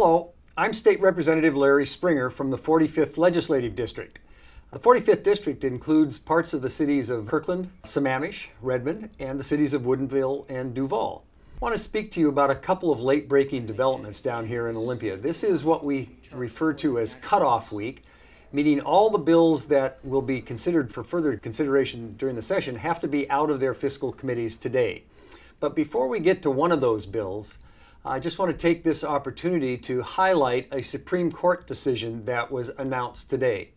Hello, I'm State Representative Larry Springer from the 45th Legislative District. The 45th District includes parts of the cities of Kirkland, Sammamish, Redmond, and the cities of Woodinville and Duval. I want to speak to you about a couple of late-breaking developments down here in Olympia. This is what we refer to as cutoff week, meaning all the bills that will be considered for further consideration during the session have to be out of their fiscal committees today. But before we get to one of those bills, I just want to take this opportunity to highlight a Supreme Court decision that was announced today.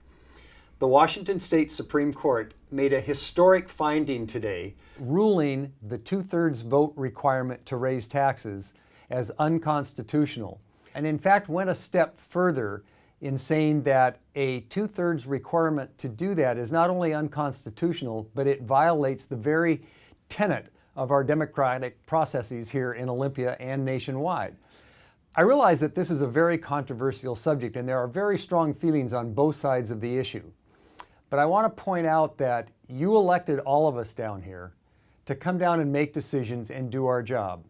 The Washington State Supreme Court made a historic finding today, ruling the two-thirds vote requirement to raise taxes as unconstitutional, and in fact went a step further in saying that a two-thirds requirement to do that is not only unconstitutional, but it violates the very tenet of our democratic processes here in Olympia and nationwide. I realize that this is a very controversial subject and there are very strong feelings on both sides of the issue. But I want to point out that you elected all of us down here to come down and make decisions and do our job.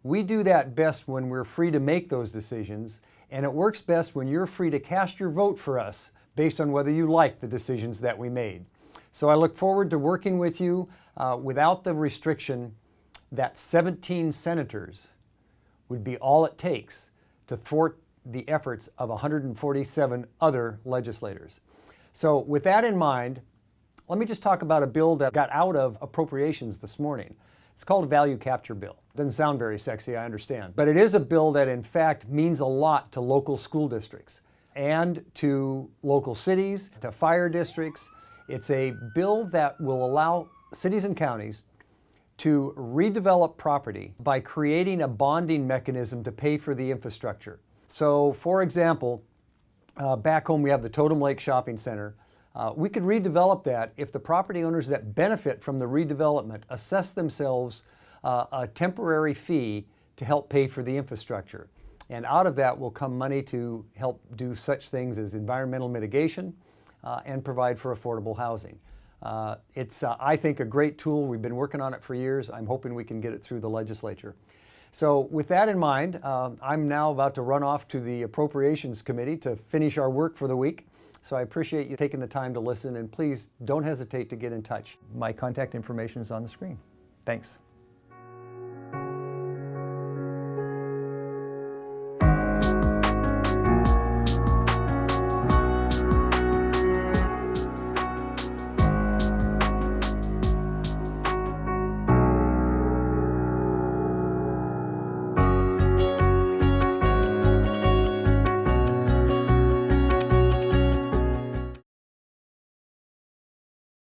We do that best when we're free to make those decisions, and it works best when you're free to cast your vote for us based on whether you like the decisions that we made. So I look forward to working with you without the restriction that 17 senators would be all it takes to thwart the efforts of 147 other legislators. So with that in mind, let me just talk about a bill that got out of appropriations this morning. It's called a value capture bill. Doesn't sound very sexy, I understand. But it is a bill that in fact means a lot to local school districts and to local cities, to fire districts. It's a bill that will allow cities and counties to redevelop property by creating a bonding mechanism to pay for the infrastructure. So for example, back home we have the Totem Lake Shopping Center. We could redevelop that if the property owners that benefit from the redevelopment assess themselves a temporary fee to help pay for the infrastructure. And out of that will come money to help do such things as environmental mitigation and provide for affordable housing. It's, I think, a great tool. We've been working on it for years. I'm hoping we can get it through the legislature. So with that in mind, I'm now about to run off to the Appropriations Committee to finish our work for the week. So I appreciate you taking the time to listen, and please don't hesitate to get in touch. My contact information is on the screen. Thanks.